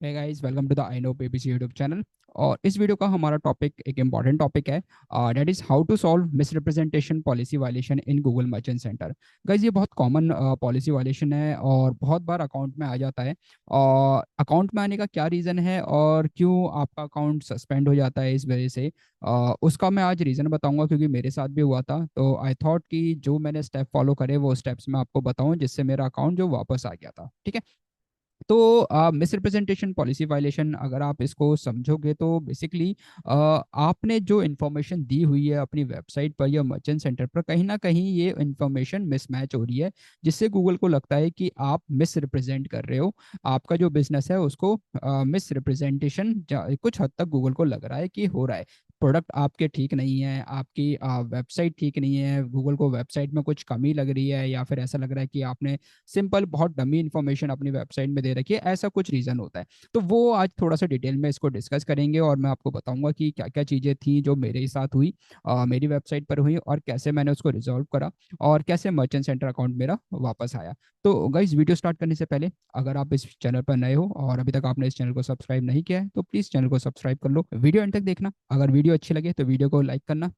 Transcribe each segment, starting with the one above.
Hey guys, welcome to the I know PPC YouTube channel. और इस video का हमारा टॉपिक एक इम्पॉर्टेंट टॉपिक है, that is how to solve misrepresentation policy violation in Google Merchant Center. Guys, ये बहुत common policy violation है और बहुत बार अकाउंट में आ जाता है। और अकाउंट में आने का क्या रीज़न है और क्यों आपका अकाउंट सस्पेंड हो जाता है इस वजह से, उसका मैं आज रीज़न बताऊंगा क्योंकि मेरे साथ भी हुआ था। तो आई थॉट कि जो मैंने स्टेप फॉलो करे वो स्टेप्स मैं आपको बताऊं जिससे मेरा अकाउंट जो वापस आ गया था। ठीक है। तो मिसरिप्रेजेंटेशन पॉलिसी वायलेशन अगर आप इसको समझोगे तो बेसिकली आपने जो इन्फॉर्मेशन दी हुई है अपनी वेबसाइट पर या मर्चेंट सेंटर पर, कहीं ना कहीं ये इन्फॉर्मेशन मिसमैच हो रही है, जिससे गूगल को लगता है कि आप मिसरिप्रेजेंट कर रहे हो। आपका जो बिजनेस है उसको मिसरिप्रेजेंटेशन कुछ हद तक गूगल को लग रहा है कि हो रहा है। प्रोडक्ट आपके ठीक नहीं है, आपकी वेबसाइट ठीक नहीं है, गूगल को वेबसाइट में कुछ कमी लग रही है, या फिर ऐसा लग रहा है कि आपने सिंपल बहुत डमी इन्फॉर्मेशन अपनी वेबसाइट में दे रखी है। ऐसा कुछ रीज़न होता है। तो वो आज थोड़ा सा डिटेल में इसको डिस्कस करेंगे और मैं आपको बताऊंगा कि क्या क्या चीज़ें थी जो मेरे साथ हुई, मेरी वेबसाइट पर हुई, और कैसे मैंने उसको रिजॉल्व करा और कैसे मर्चेंट सेंटर अकाउंट मेरा वापस आया। तो गाइज, वीडियो स्टार्ट करने से पहले अगर आप इस चैनल पर नए हो और अभी तक आपने इस चैनल को सब्सक्राइब नहीं किया है तो प्लीज़ चैनल को सब्सक्राइब कर लो। वीडियो एंड तक देखना। अगर वीडियो अच्छी लगे तो वीडियो को लाइक करना,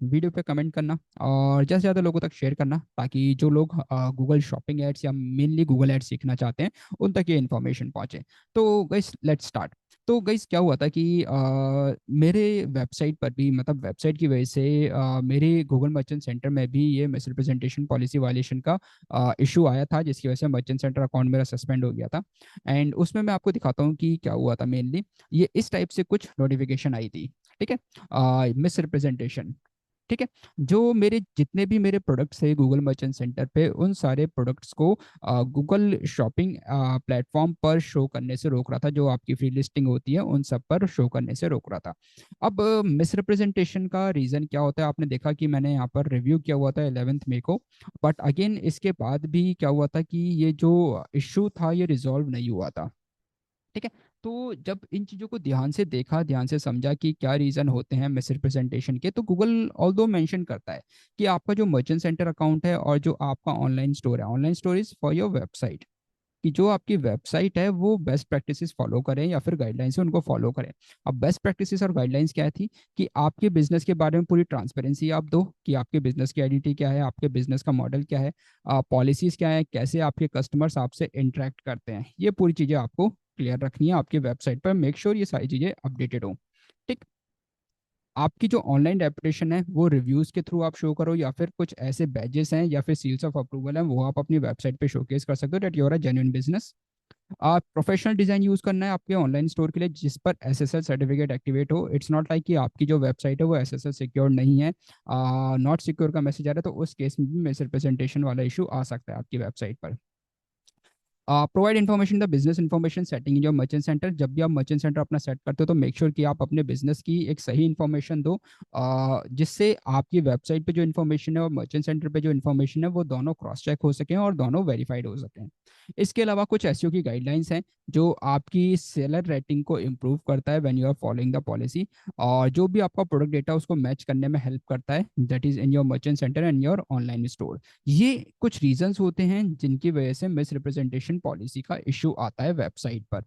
वीडियो पे कमेंट करना और ज़्यादा से ज़्यादा लोगों तक शेयर करना, ताकि जो लोग गूगल शॉपिंग एड्स या मेनली गूगल एड्स सीखना चाहते हैं उन तक ये इन्फॉर्मेशन पहुंचे। तो गाइस, लेट्स स्टार्ट। तो गाइस, क्या हुआ था कि मेरे वेबसाइट पर भी, मतलब वेबसाइट की वजह से मेरे गूगल मर्चेंट सेंटर में भी ये मिसरिप्रेजेंटेशन पॉलिसी वायलेशन का इशू आया था, जिसकी वजह से मर्चेंट सेंटर अकाउंट मेरा सस्पेंड हो गया था। एंड उसमें मैं आपको दिखाता हूँ कि क्या हुआ था। मेनली ये इस टाइप से कुछ नोटिफिकेशन आई थी। ठीक है। मिसरिप्रेजेंटेशन। ठीक है। जो मेरे जितने भी मेरे प्रोडक्ट्स है गूगल मर्चेंट सेंटर पे, उन सारे प्रोडक्ट्स को गूगल शॉपिंग प्लेटफॉर्म पर शो करने से रोक रहा था। जो आपकी फ्री लिस्टिंग होती है उन सब पर शो करने से रोक रहा था। अब मिसरिप्रेजेंटेशन का रीज़न क्या होता है, आपने देखा कि मैंने यहाँ पर रिव्यू किया हुआ था 11 मई को। बट अगेन इसके बाद भी क्या हुआ था कि ये जो इश्यू था ये रिजॉल्व नहीं हुआ था। ठीक है। तो जब इन चीज़ों को ध्यान से देखा, ध्यान से समझा कि क्या रीज़न होते हैं मिसरिप्रेजेंटेशन के, तो गूगल ऑल्दो मेंशन करता है कि आपका जो मर्चेंट सेंटर अकाउंट है और जो आपका ऑनलाइन स्टोर है, online store is for your website, कि जो आपकी वेबसाइट है वो बेस्ट प्रैक्टिसेस फॉलो करें या फिर गाइडलाइंस है उनको फॉलो करें। अब बेस्ट प्रैक्टिसेस और गाइडलाइंस क्या थी कि आपके बिजनेस के बारे में पूरी ट्रांसपेरेंसी आप दो, कि आपके बिजनेस की आइडेंटिटी क्या है, आपके बिजनेस का मॉडल क्या है, पॉलिसीज क्या है, कैसे आपके कस्टमर्स आपसे इंटरेक्ट करते हैं, ये पूरी चीज़ें आपको क्लियर रखनी है आपकी वेबसाइट पर। मेक श्योर ये सारी चीज़ें अपडेटेड हो। ठीक। आपकी जो ऑनलाइन रेपुटेशन है वो रिव्यूज के थ्रू आप शो करो, या फिर कुछ ऐसे बैजेस हैं या फिर सील्स ऑफ अप्रूवल हैं वो आप अपनी वेबसाइट पे शोकेस कर सकते हो, that you're a genuine business. आप प्रोफेशनल डिजाइन यूज करना है आपके ऑनलाइन स्टोर के लिए जिस पर एसएसएल सर्टिफिकेट एक्टिवेट हो। इट्स नॉट लाइक कि आपकी जो वेबसाइट है वो एसएसएल सिक्योर नहीं है, नॉट सिक्योर का मैसेज आ रहा है, तो उस केस में भी मिसरिप्रेजेंटेशन वाला इशू आ सकता है आपकी वेबसाइट पर। Provide information the business information setting in your merchant centre. जब भी आप मर्चेंट सेंटर अपना सेट करते हो तो मेक श्योर कि आप अपने बिजनेस की एक सही इन्फॉर्मेशन दो, जिससे आपकी वेबसाइट पे जो इन्फॉर्मेशन है और मर्चेंट सेंटर पे जो इन्फॉर्मेशन है वो दोनों क्रॉस चेक हो सकें और दोनों वेरीफाइड हो सकें। इसके अलावा कुछ एसईओ की गाइडलाइंस हैं जो आपकी सेलर रेटिंग को इम्प्रूव करता है when you are following the policy, और जो भी आपका प्रोडक्ट डेटा उसको मैच करने में हेल्प करता है, that is in your merchant centre and your online store. ये कुछ रीजंस होते हैं जिनकी वजह से मिसरिप्रेजेंटेशन पॉलिसी का इशू आता है वेबसाइट पर।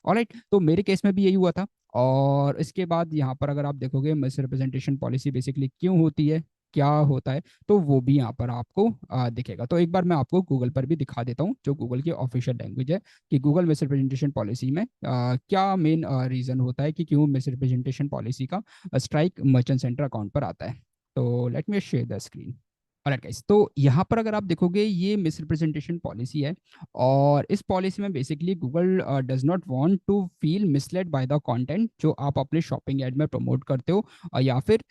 ऑलराइट, तो मेरे केस में भी यही हुआ था। और इसके बाद यहाँ पर अगर आप देखोगे मिसरिप्रेजेंटेशन पॉलिसी बेसिकली क्यों होती है, क्या होता है, तो वो भी यहाँ पर आपको दिखेगा। तो एक बार मैं आपको गूगल पर भी दिखा देता हूँ जो गूगल की ऑफिशियल लैंग्वेज है, कि गूगल मिसरिप्रेजेंटेशन पॉलिसी में क्या मेन रीजन होता है कि क्यों मिसरिप्रेजेंटेशन पॉलिसी का स्ट्राइक मर्चेंट सेंटर अकाउंट पर आता है। तो let me share the screen. Alright guys, तो यहाँ पर अगर आप देखोगे ये मिसरिप्रेजेंटेशन पॉलिसी है, और इस पॉलिसी में basically Google does not want to feel misled by the content जो आप अपने शॉपिंग एड में प्रमोट करते हो, या फिर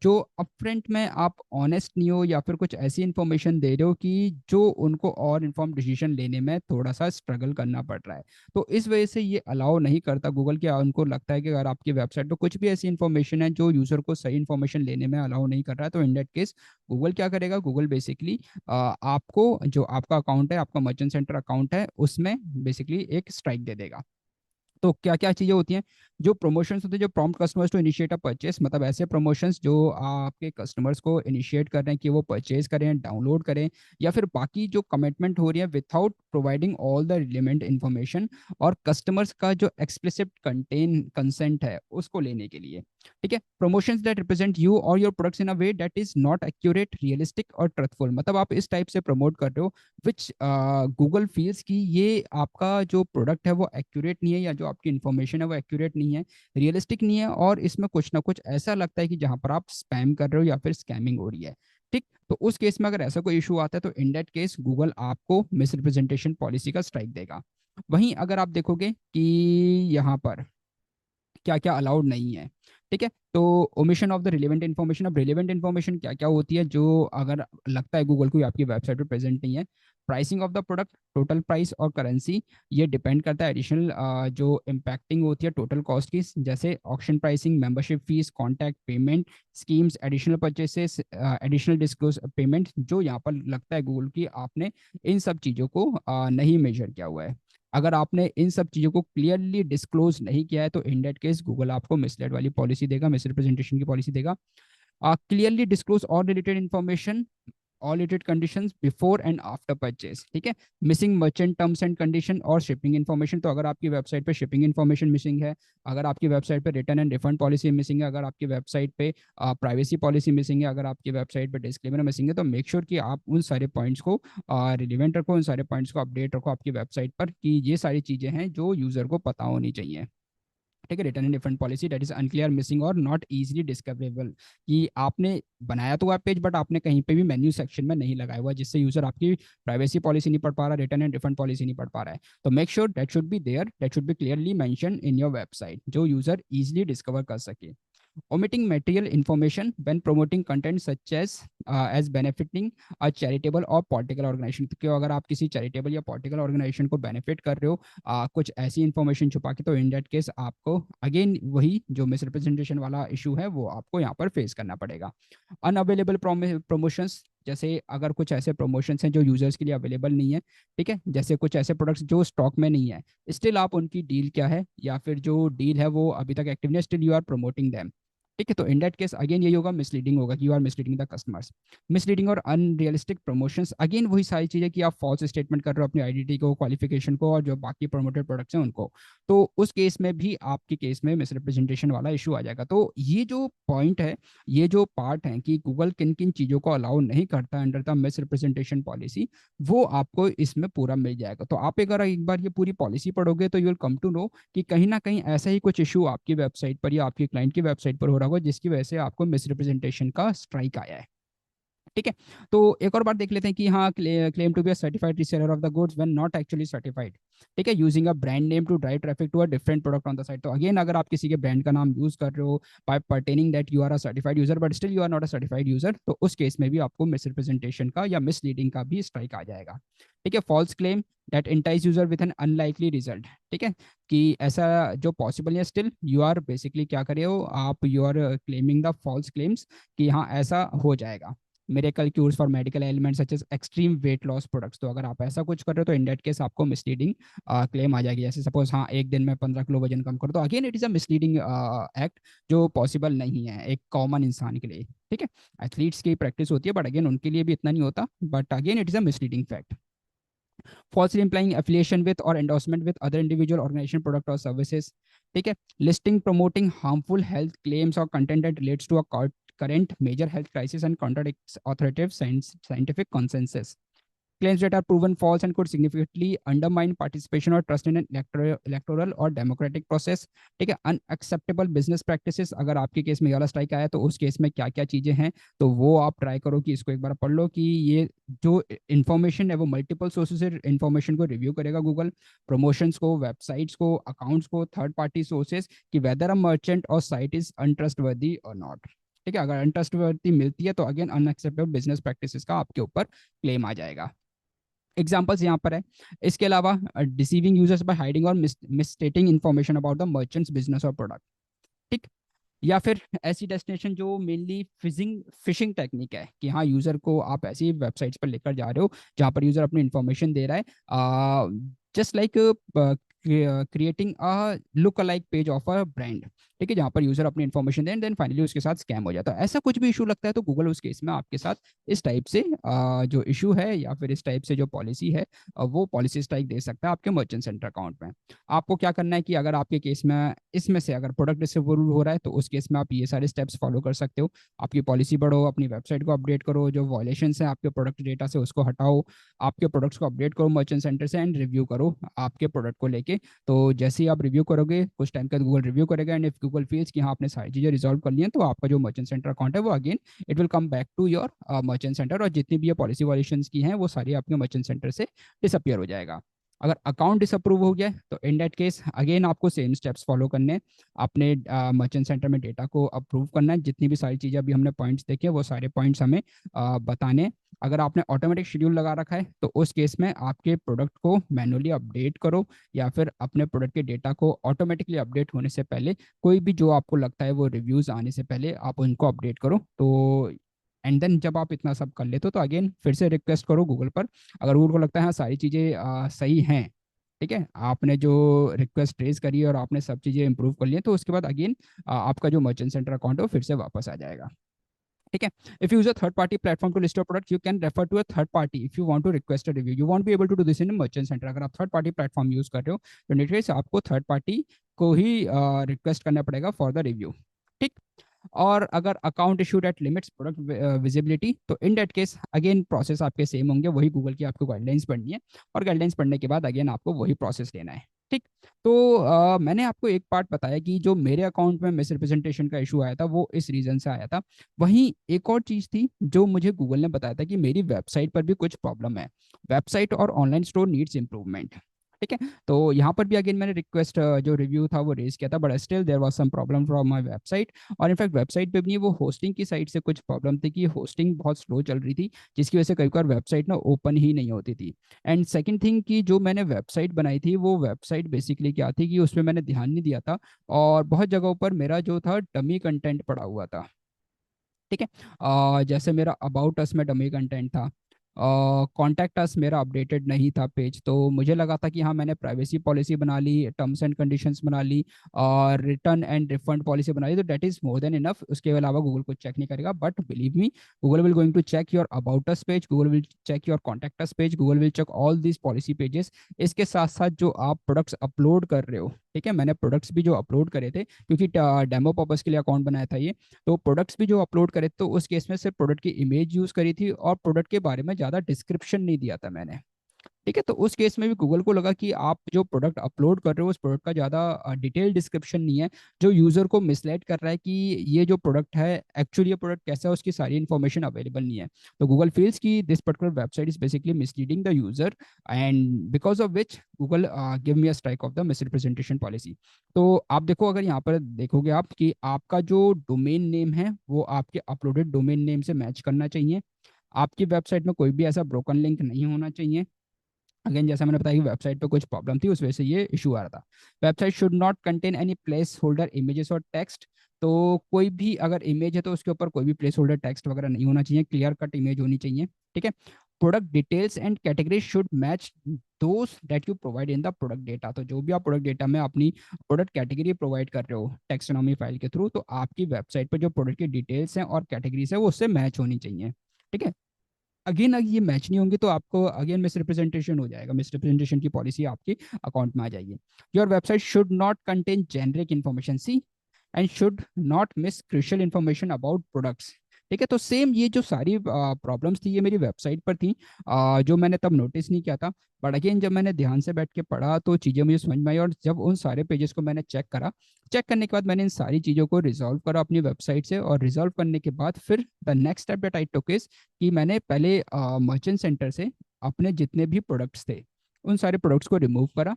जो अपफ्रंट में आप ऑनेस्ट नहीं हो, या फिर कुछ ऐसी इंफॉर्मेशन दे रहे हो कि जो उनको और इन्फॉर्म डिसीजन लेने में थोड़ा सा स्ट्रगल करना पड़ रहा है। तो इस वजह से ये अलाउ नहीं करता गूगल, के उनको लगता है कि अगर आपकी वेबसाइट पर कुछ भी ऐसी इन्फॉर्मेशन है जो यूजर को सही इन्फॉर्मेशन लेने में अलाउ नहीं कर रहा है, तो इन दैट केस गूगल क्या करेगा, गूगल बेसिकली आपको जो आपका अकाउंट है, आपका मर्चेंट सेंटर अकाउंट है, उसमें बेसिकली एक स्ट्राइक दे देगा। तो क्या क्या चीजें होती हैं, जो प्रमोशंस होते हैं, जो prompt customers to initiate a purchase, मतलब ऐसे प्रमोशंस जो आपके कस्टमर्स को इनिशिएट कर रहे हैं कि वो परचेज करें, डाउनलोड करें, या फिर बाकी जो कमिटमेंट हो रही है without providing all the relevant information, और कस्टमर्स का जो एक्सप्लिसिट कंटेन कंसेंट है उसको लेने के लिए। ठीक है, प्रमोशंस दैट रिप्रेजेंट यू और your products in a way that is not accurate, realistic और ट्रुथफुल, मतलब आप इस टाइप से प्रमोट कर रहे हो विच गूगल फील्स कि ये आपका जो प्रोडक्ट है वो एक्यूरेट नहीं है, या जो आपकी इन्फॉर्मेशन है वो एक्यूरेट नहीं है, रियलिस्टिक नहीं है, और इसमें कुछ ना कुछ ऐसा लगता है कि जहां पर आप स्पैम कर रहे हो या फिर स्कैमिंग हो रही है। ठीक, तो उस केस में अगर ऐसा कोई इशू आता है तो इन दैट केस गूगल आपको मिसरिप्रेजेंटेशन पॉलिसी का स्ट्राइक देगा। वहीं अगर आप देखोगे कि यहाँ पर क्या क्या अलाउड नहीं है। ठीक है, तो omission of the relevant information, अब रिलेवेंट इन्फॉर्मेशन क्या क्या होती है जो अगर लगता है गूगल को आपकी वेबसाइट पर प्रेजेंट नहीं है। Pricing of the product, total price और करेंसी, ये डिपेंड करता है एडिशनल जो इम्पैक्टिंग होती है टोटल कॉस्ट की, जैसे auction pricing, membership fees, contact payment schemes, additional purchases, additional disclose payment, जो यहाँ पर लगता है गूगल की आपने इन सब चीज़ों को नहीं मेजर किया हुआ है। अगर आपने इन सब चीज़ों को क्लियरली डिस्क्लोज नहीं किया है तो इन डेट केस गूगल आपको मिसलेड वाली पॉलिसी देगा, मिसरिप्रेजेंटेशन की पॉलिसी देगा। Clearly disclose all related information, all related conditions before and after purchase. ठीक है, missing merchant terms and condition और शिपिंग इन्फॉर्मेशन, तो अगर आपकी वेबसाइट पे शिपिंग इन्फॉर्मेशन मिसिंग है, अगर आपकी वेबसाइट पे return and refund policy missing है, अगर आपकी वेबसाइट पे प्राइवेसी पॉलिसी मिसिंग है, अगर आपकी वेबसाइट पे डिस्क्लेमर मिसिंग है, तो मेक श्योर कि आप उन सारे पॉइंट्स को रिलेवेंट रखो, उन सारे पॉइंट्स को अपडेट रखो आपकी वेबसाइट पर कि ये सारी चीज़ें हैं जो यूज़र को पता होनी चाहिए। ठीक है, return and refund policy that is unclear, missing और नॉट इजीली डिस्कवरेबल, कि आपने बनाया तो वेब पेज बट आपने कहीं पे भी मेन्यू सेक्शन में नहीं लगाया हुआ, जिससे यूजर आपकी प्राइवेसी पॉलिसी नहीं पढ़ पा रहा, रिटर्न एंड रिफंड पॉलिसी नहीं पढ़ पा रहा है। तो make sure that should be there, that should be clearly mention in your website, जो यूजर इजीली डिस्कवर कर सके। Omitting material information when promoting content such as benefiting a charitable or political organization, तो क्यों अगर आप किसी charitable या political organisation को बेनिफिट कर रहे हो कुछ ऐसी इंफॉर्मेशन छुपा के, तो इन दैट केस आपको अगेन वही जो मिसरिप्रेजेंटेशन वाला इशू है वो आपको यहाँ पर फेस करना पड़ेगा। अनअवेलेबल प्रमोशंस, जैसे अगर कुछ ऐसे प्रमोशंस हैं जो यूजर्स के लिए अवेलेबल नहीं है, ठीक है, जैसे कुछ ऐसे प्रोडक्ट्स जो स्टॉक में नहीं है, स्टिल आप उनकी डील क्या है या फिर जो डील है वो अभी तक एक्टिव नहीं, still you are promoting them. ठीक है, तो इन दैट केस अगेन यही होगा, मिसलीडिंग होगा कि you are misleading the customers. Misleading और अनरियलिस्टिक प्रमोशंस, अगेन वही सारी चीजें कि आप फॉल्स स्टेटमेंट कर रहे हो अपनी आइडेंटिटी को, क्वालिफिकेशन को, और जो बाकी प्रमोटेड प्रोडक्ट्स हैं उनको, तो उस केस में भी आपके केस में मिसरिप्रेजेंटेशन वाला इशू आ जाएगा। तो ये जो पॉइंट है, ये जो पार्ट है कि गूगल किन किन चीज़ों को अलाउ नहीं करता अंडर द मिसरिप्रेजेंटेशन पॉलिसी, वो आपको इसमें पूरा मिल जाएगा। तो आप अगर एक बार ये पूरी पॉलिसी पढ़ोगे तो you will come to know कि कहीं ना कहीं ऐसा ही कुछ इशू आपकी वेबसाइट पर या आपकी क्लाइंट की वेबसाइट पर हो रहा होगा जिसकी वजह से आपको मिसरिप्रेजेंटेशन का स्ट्राइक आया है। ठीक है, तो एक और बात देख लेते हैं कि हाँ, claim to be certified reseller of the goods when not actually certified. ठीक है, using a brand name to drive traffic to a different product on the site, तो अगेन अगर आप किसी के ब्रांड का नाम यूज कर रहे हो by pertaining that you are a certified user but still you are not a certified user, तो उस केस में भी आपको मिसरिप्रेजेंटेशन का या मिसलीडिंग का भी स्ट्राइक आ जाएगा। ठीक है, false claim that entice user with an unlikely result. ठीक है, कि ऐसा जो पॉसिबल है, स्टिल यू आर बेसिकली क्या कर रहे हो आप, you are claiming the false claims कि हाँ ऐसा हो जाएगा। Miracle cures for medical elements such as extreme weight loss products, तो अगर आप ऐसा कुछ कर रहे हो तो इन दैट केस आपको मिसलीडिंग क्लेम आ जाएगी। जैसे सपोज हाँ एक दिन में 15 किलो वजन कम करो, तो again it is a misleading act जो पॉसिबल नहीं है एक कॉमन इंसान के लिए। ठीक है, एथलीट्स की प्रैक्टिस होती है बट अगेन उनके लिए भी इतना नहीं होता, but again it is a misleading fact. falsely implying affiliation with or endorsement with other individual organization product or services। ठीक है, listing promoting harmful health claims or content that relates to a current major health crisis and contradicts authoritative scientific consensus। Claims that are proven false and could significantly undermine participation or trust in an electoral और democratic process। ठीक है, unacceptable business practices, अगर आपके case में ये वाला strike आया तो उस केस में क्या क्या चीजें हैं, तो वो आप ट्राई करो कि इसको एक बार पढ़ लो कि ये जो इन्फॉर्मेशन है वो मल्टीपल सोर्सेज से इन्फॉर्मेशन को रिव्यू करेगा गूगल, प्रमोशंस को, वेबसाइट्स को, अकाउंट्स को, थर्ड पार्टी सोर्सेज, कि वेदर अ मर्चेंट और साइट इज अनट्रस्टवर्दी और नॉट। ठीक है, अगर अनट्रस्टवर्दी मिलती है तो अगेन अनएक्सेप्टेबल बिजनेस प्रैक्टिसेस का आपके ऊपर क्लेम आ जाएगा। एग्जाम्पल्स यहाँ पर है। इसके अलावा डिसीविंग यूजर्स बाय हाइडिंग और misstating information about the merchant's business और प्रोडक्ट। ठीक, या फिर ऐसी डेस्टिनेशन जो मेनली फिशिंग फिशिंग टेक्निक है कि हाँ यूजर को आप ऐसी वेबसाइट्स पर लेकर जा रहे हो जहाँ पर यूजर अपनी इन्फॉर्मेशन दे रहा है, just like creating a look alike page of a brand, ठीक है, जहाँ पर यूजर अपनी इन्फॉर्मेशन देन फाइनली उसके साथ स्कैम हो जाता है। ऐसा कुछ भी इशू लगता है तो गूगल उस केस में आपके साथ इस टाइप से जो इशू है या फिर इस टाइप से जो पॉलिसी है वो पॉलिसी स्ट्राइक दे सकता है आपके मर्चेंट सेंटर अकाउंट में। आपको क्या करना है कि अगर आपके केस में इसमें से अगर प्रोडक्ट डिसअप्रूव हो रहा है तो उस केस में आप ये सारे स्टेप्स फॉलो कर सकते हो। आपकी पॉलिसी बढ़ो, अपनी वेबसाइट को अपडेट करो, जो वॉयलेशन है आपके प्रोडक्ट डेटा से उसको हटाओ, आपके प्रोडक्ट्स को अपडेट करो मर्चेंट सेंटर से एंड रिव्यू करो आपके प्रोडक्ट को लेके। तो जैसे ही आप रिव्यू करोगे कुछ टाइम तक गूगल रिव्यू करेगा एंड इफ गूगल फील्स कि हाँ आपने सारी चीज़ें रिजॉल्व कर ली हैं तो आपका जो मर्चेंट सेंटर अकाउंट है वो again it will come back to your merchant centre, और जितनी भी ये पॉलिसी वॉल्यूशन की हैं वो सारी आपके मर्चेंट सेंटर से डिसअपियर हो जाएगा। अगर अकाउंट डिसअप्रूव हो गया तो इन दैट केस अगेन आपको सेम स्टेप्स फॉलो करने हैं। अपने मर्चेंट सेंटर में डेटा को अप्रूव करना है, जितनी भी सारी चीज़ें अभी हमने पॉइंट्स देखे वो सारे पॉइंट्स हमें बताने। अगर आपने ऑटोमेटिक शेड्यूल लगा रखा है तो उस केस में आपके प्रोडक्ट को मैनुअली अपडेट करो, या फिर अपने प्रोडक्ट के डेटा को ऑटोमेटिकली अपडेट होने से पहले कोई भी जो आपको लगता है वो रिव्यूज आने से पहले आप उनको अपडेट करो। तो एंड देन जब आप इतना सब कर लेते हो तो अगेन फिर से रिक्वेस्ट करो गूगल पर। अगर गूगल को लगता है हाँ सारी चीज़ें सही हैं, ठीक है, आपने जो रिक्वेस्ट रेज करी है और आपने सब चीज़ें इंप्रूव कर ली हैं, तो उसके बाद अगेन आपका जो मर्चेंट सेंटर अकाउंट है वो फिर से वापस आ जाएगा। ठीक है। If use a third party platform to list your product you can refer to a third party if you want to request a review, you want be able to do this in merchant centre. अगर आप third party platform use कर रहे हो तो नेटवेस आपको third party को ही request करना पड़ेगा फॉर द रिव्यू। ठीक। और अगर account issued at limits product visibility तो in that case again process आपके सेम होंगे, वही गूगल की आपको गाइडलाइंस पढ़नी है और गाइडलाइंस पढ़ने के बाद अगेन आपको वही प्रोसेस लेना है। ठीक। तो मैंने आपको एक पार्ट बताया कि जो मेरे अकाउंट में मिस रिप्रेजेंटेशन का इशू आया था वो इस रीजन से आया था। वहीं एक और चीज थी जो मुझे गूगल ने बताया था कि मेरी वेबसाइट पर भी कुछ प्रॉब्लम है, वेबसाइट और ऑनलाइन स्टोर नीड्स इंप्रूवमेंट। ठीक है। तो यहाँ पर भी अगेन मैंने रिक्वेस्ट जो रिव्यू था वो रेज किया था, but still there was some problem from my website. और इनफैक्ट वेबसाइट पे भी नहीं, वो होस्टिंग की साइड से कुछ प्रॉब्लम थी कि होस्टिंग बहुत स्लो चल रही थी, जिसकी वजह से कई बार वेबसाइट ना ओपन ही नहीं होती थी। एंड सेकंड थिंग कि जो मैंने वेबसाइट बनाई थी वो वेबसाइट बेसिकली क्या थी कि उसमें मैंने ध्यान नहीं दिया था और बहुत जगहों पर मेरा जो था डमी कंटेंट पड़ा हुआ था। ठीक है। जैसे मेरा अबाउट अस में डमी कंटेंट था, कॉन्टैक्ट अस मेरा अपडेटेड नहीं था पेज, तो मुझे लगा था कि हाँ मैंने प्राइवेसी पॉलिसी बना ली, टर्म्स एंड कंडीशंस बना ली और रिटर्न एंड रिफंड पॉलिसी बना ली, तो that is more than enough. उसके अलावा गूगल कुछ चेक नहीं करेगा, but believe me Google will going to check your about us page, Google will check your contact us page, Google will check all this policy pages. इसके साथ साथ जो आप प्रोडक्ट्स अपलोड कर रहे हो, ठीक है, मैंने प्रोडक्ट्स भी जो अपलोड करे थे क्योंकि डेमो पर्पज के लिए अकाउंट बनाया था ये, तो प्रोडक्ट्स भी जो अपलोड करे तो उस केस में सिर्फ प्रोडक्ट की इमेज यूज करी थी और प्रोडक्ट के बारे में ज़्यादा डिस्क्रिप्शन नहीं दिया था मैंने। ठीक है। तो उस केस में भी गूगल को लगा कि आप जो प्रोडक्ट अपलोड कर रहे हो उस प्रोडक्ट का ज़्यादा डिटेल डिस्क्रिप्शन नहीं है, जो यूज़र को मिसलेड कर रहा है कि ये जो प्रोडक्ट है एक्चुअली ये प्रोडक्ट कैसा है उसकी सारी इन्फॉर्मेशन अवेलेबल नहीं है। तो गूगल फील्स की this particular website is basically misleading the user and because of which Google give me a strike off the misrepresentation policy. तो आप देखो, अगर यहाँ पर देखोगे आप कि आपका जो डोमेन नेम है वो आपके अपलोडेड डोमेन नेम से मैच करना चाहिए, आपकी वेबसाइट में कोई भी ऐसा ब्रोकन लिंक नहीं होना चाहिए। अगेन जैसा मैंने बताया कि वेबसाइट पे कुछ प्रॉब्लम थी उस वजह से ये इशू आ रहा था। Website should not contain any place holder images और टेक्स्ट, तो कोई भी अगर इमेज है तो उसके ऊपर कोई भी प्लेस होल्डर टेक्स्ट वगैरह नहीं होना चाहिए, क्लियर कट इमेज होनी चाहिए। ठीक है। Product details and category should match those that you provide in the product data, तो जो भी आप प्रोडक्ट डेटा में अपनी प्रोडक्ट कैटेगरी प्रोवाइड कर रहे हो टेक्सोनॉमी फाइल के थ्रू, तो आपकी वेबसाइट पर जो प्रोडक्ट की डिटेल्स हैं और कैटेगरीज है वो उससे मैच होनी चाहिए। ठीक है। अगेन अगर ये मैच नहीं होंगे तो आपको अगेन मिस रिप्रेजेंटेशन हो जाएगा, मिस रिप्रेजेंटेशन की पॉलिसी आपके अकाउंट में आ जाएगी। Your website should not contain generic information see and should not miss crucial information about products. ठीक है। तो सेम ये जो सारी प्रॉब्लम्स थी ये मेरी वेबसाइट पर थी, जो मैंने तब नोटिस नहीं किया था, बट अगेन जब मैंने ध्यान से बैठ के पढ़ा तो चीज़ें मुझे समझ में आई और जब उन सारे पेजेस को मैंने चेक करा, चेक करने के बाद मैंने इन सारी चीज़ों को रिजॉल्व करा अपनी वेबसाइट से, और रिजॉल्व करने के बाद फिर the next step that I took is कि मैंने पहले मर्चेंट सेंटर से अपने जितने भी प्रोडक्ट्स थे उन सारे प्रोडक्ट्स को रिमूव करा,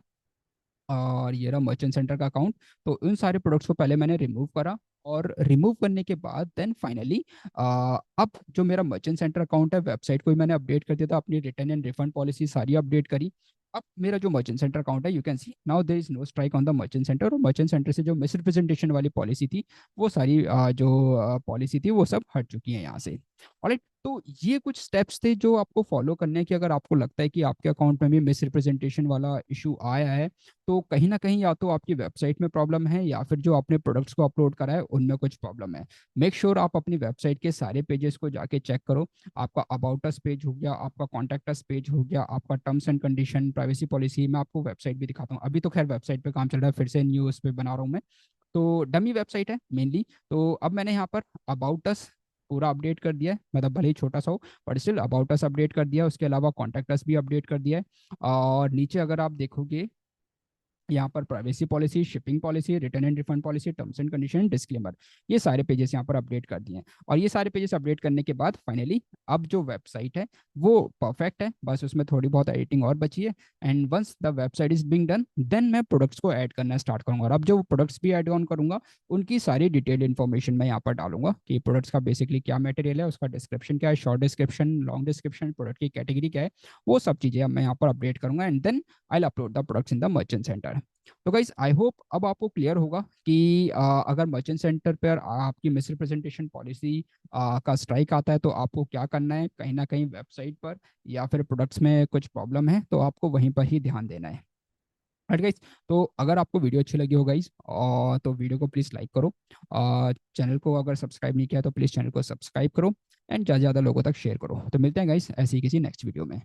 और ये रहा मर्चेंट सेंटर का अकाउंट। तो उन सारे प्रोडक्ट्स को पहले मैंने रिमूव करा, और रिमूव करने के बाद देन फाइनली अब जो मेरा मर्चेंट सेंटर अकाउंट है वेबसाइट को भी मैंने अपडेट कर दिया था, अपनी रिटर्न एंड रिफंड पॉलिसी सारी अपडेट करी। अब मेरा जो मर्चेंट सेंटर अकाउंट है you can see now there is no strike on the merchant centre, और मर्चेंट सेंटर से जो मिसरिप्रेजेंटेशन वाली पॉलिसी थी वो सारी जो पॉलिसी थी वो सब हट चुकी है यहाँ से। ऑलराइट। तो ये कुछ स्टेप्स थे जो आपको फॉलो करने हैं कि अगर आपको लगता है कि आपके अकाउंट में भी मिस रिप्रेजेंटेशन वाला इशू आया है, तो कहीं ना कहीं या तो आपकी वेबसाइट में प्रॉब्लम है या फिर जो आपने प्रोडक्ट्स को अपलोड करा है उनमें कुछ प्रॉब्लम है। मेक श्योर आप अपनी वेबसाइट के सारे पेजेस को जाके चेक करो। आपका अबाउट अस पेज हो गया, आपका कॉन्टैक्ट अस पेज हो गया, आपका terms and condition, privacy policy. मैं आपको वेबसाइट भी दिखाता हूँ, अभी तो खैर वेबसाइट पे काम चल रहा है, फिर से न्यू उस पे बना रहा हूँ मैं। तो डमी वेबसाइट है मेनली। तो अब मैंने यहाँ पर अबाउट अस पूरा अपडेट कर दिया है, मतलब भले ही छोटा सा हो पर स्टिल अबाउट अस अपडेट कर दिया है। उसके अलावा कॉन्टैक्ट अस भी अपडेट कर दिया है। और नीचे अगर आप देखोगे यहाँ पर privacy policy, shipping policy, return and refund policy, terms and condition, disclaimer, ये सारे पेजेस यहाँ पर अपडेट कर दिए हैं। और ये सारे पेजेस अपडेट करने के बाद फाइनली अब जो वेबसाइट है वो परफेक्ट है, बस उसमें थोड़ी बहुत एडिटिंग और बची है। And once the website is being done, then मैं प्रोडक्ट्स को ऐड करना स्टार्ट करूंगा। और अब जो प्रोडक्ट्स भी ऐड ऑन करूंगा उनकी सारी डिटेल इन्फॉर्मेशन मैं यहाँ पर डालूंगा कि प्रोडक्ट्स का बेसिकली क्या मटेरियल है, उसका डिस्क्रिप्शन क्या है, short description, long description, product की कैटेगरी क्या है, वो सब चीज़ें अब मैं यहाँ पर अपडेट करूंगा। And then I will upload the products in the merchant centre. तो गाइज आई होप अब आपको क्लियर होगा कि अगर मर्चेंट सेंटर पर आपकी मिस रिप्रेजेंटेशन पॉलिसी का स्ट्राइक आता है तो आपको क्या करना है। कहीं ना कहीं वेबसाइट पर या फिर प्रोडक्ट्स में कुछ प्रॉब्लम है तो आपको वहीं पर ही ध्यान देना है। राइट गाइज, तो अगर आपको वीडियो अच्छी लगी हो गाइज और तो वीडियो को प्लीज़ लाइक करो। चैनल को अगर सब्सक्राइब नहीं किया तो प्लीज़ चैनल को सब्सक्राइब करो एंड ज़्यादा से ज़्यादा लोगों तक शेयर करो। तो मिलते हैं गाइज ऐसे ही किसी नेक्स्ट वीडियो में।